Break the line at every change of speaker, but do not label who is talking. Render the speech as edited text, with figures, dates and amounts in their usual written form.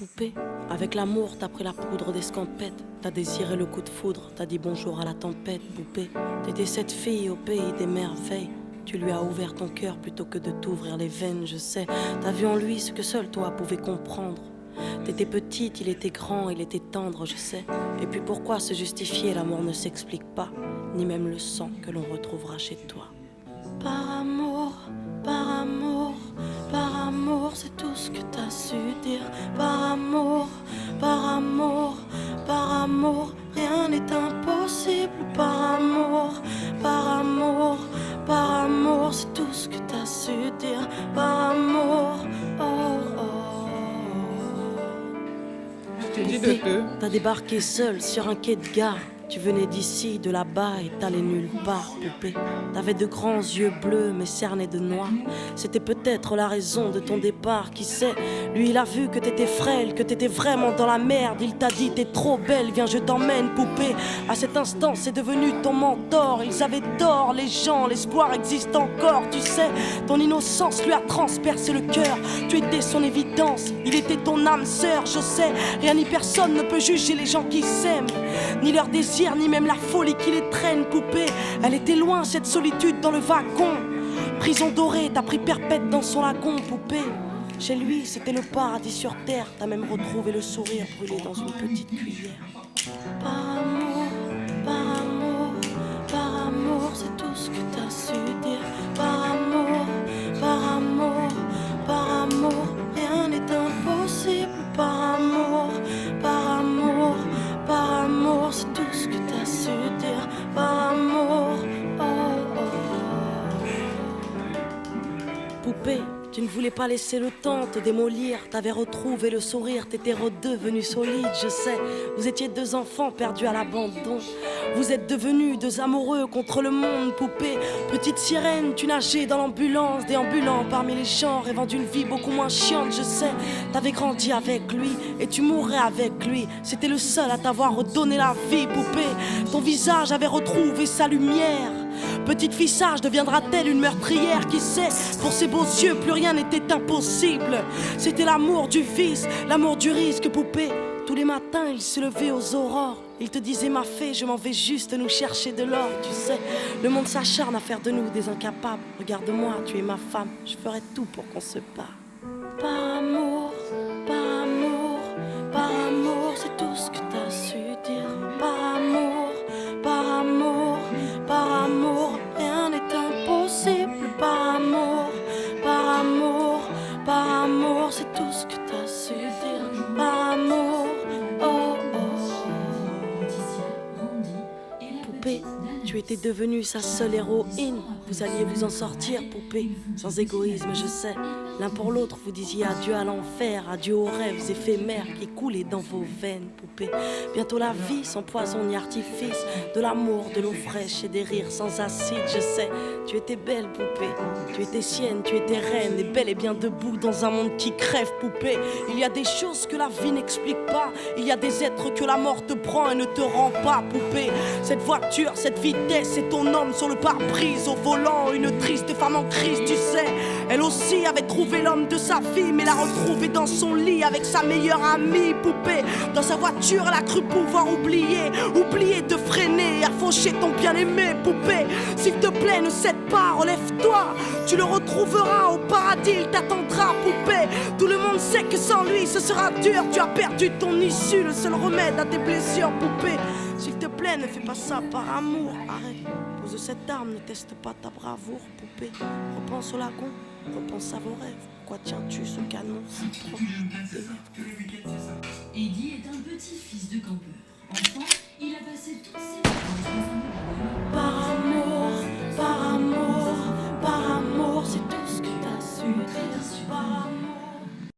poupée. Avec l'amour, t'as pris la poudre d'escampette. T'as désiré le coup de foudre, t'as dit bonjour à la tempête, poupée. T'étais cette fille au pays des merveilles. Tu lui as ouvert ton cœur plutôt que de t'ouvrir les veines, je sais. T'as vu en lui ce que seul toi pouvais comprendre. T'étais petite, il était grand, il était tendre, je sais. Et puis pourquoi se justifier, l'amour ne s'explique pas, ni même le sang que l'on retrouvera chez toi. Par amour, c'est tout ce que t'as su dire. Par amour, rien n'est impossible. Par amour, c'est tout ce que t'as su dire. Par amour, Poupée, t'as débarqué seul sur un quai de gare. Tu venais d'ici, de là-bas et t'allais nulle part, poupée. T'avais de grands yeux bleus mais cernés de noix. C'était peut-être la raison de ton départ, qui sait. Lui il a vu que t'étais frêle, que t'étais vraiment dans la merde. Il t'a dit t'es trop belle, viens je t'emmène, poupée. À cet instant c'est devenu ton mentor. Ils avaient tort, les gens, l'espoir existe encore, tu sais. Ton innocence lui a transpercé le cœur. Tu étais son évidence, il était ton âme sœur, je sais. Rien ni personne ne peut juger les gens qui s'aiment, ni leur désir, ni même la folie qui les traîne, poupée. Elle était loin, cette solitude dans le wagon. Prison dorée, t'as pris perpète dans son lagon, poupée. Chez lui, c'était le paradis sur terre. T'as même retrouvé le sourire brûlé dans une petite cuillère. Par amour, c'est tout ce que t'as su dire. Par amour, rien n'est impossible. Par amour, c'est tout ce que t'as su dire. Par amour, Poupée, tu ne voulais pas laisser le temps te démolir. T'avais retrouvé le sourire, t'étais redevenu solide, je sais. Vous étiez deux enfants perdus à l'abandon. Vous êtes devenus deux amoureux contre le monde, poupée. Petite sirène, tu nageais dans l'ambulance, déambulant parmi les gens, rêvant d'une vie beaucoup moins chiante, je sais. T'avais grandi avec lui et tu mourrais avec lui. C'était le seul à t'avoir redonné la vie, poupée. Ton visage avait retrouvé sa lumière. Petite fille sage deviendra-t-elle une meurtrière? Qui sait? Pour ses beaux yeux, plus rien n'était impossible. C'était l'amour du vice, l'amour du risque, poupée. Tous les matins, il se levait aux aurores. Il te disait ma fée, je m'en vais juste nous chercher de l'or. Tu sais, le monde s'acharne à faire de nous des incapables. Regarde-moi, tu es ma femme, je ferai tout pour qu'on se parle. Par amour, c'est tout ce que t'as su dire. Par amour, rien n'est impossible. Par amour, c'est tout ce que t'as su dire. Par amour, Poupée, tu étais devenue sa seule héroïne. Vous alliez vous en sortir, poupée, sans égoïsme, je sais. L'un pour l'autre, vous disiez adieu à l'enfer, adieu aux rêves éphémères qui coulaient dans vos veines, poupée. Bientôt la vie sans poison ni artifice, de l'amour, de l'eau fraîche et des rires sans acide, je sais. Tu étais belle, poupée, tu étais sienne, tu étais reine, et bel et bien debout dans un monde qui crève, poupée. Il y a des choses que la vie n'explique pas, il y a des êtres que la mort te prend et ne te rend pas, poupée. Cette voiture, cette vitesse, c'est ton homme sur le pare-brise, au volant, une triste femme en crise, tu sais. Elle aussi avait trouvé l'homme de sa vie, mais l'a retrouvé dans son lit avec sa meilleure amie, poupée. Dans sa voiture, elle a cru pouvoir oublier de freiner et à faucher ton bien-aimé, poupée. S'il te plaît, ne cède pas, relève-toi. Tu le retrouveras au paradis, il t'attendra, poupée. Tout le monde sait que sans lui, ce sera dur. Tu as perdu ton issue, le seul remède à tes blessures, poupée. S'il te plaît, ne fais pas ça par amour, arrête. Pose cette arme, ne teste pas ta bravoure, poupée. Repense au lagon, repense à vos rêves. Pourquoi tiens-tu ce canon si proche?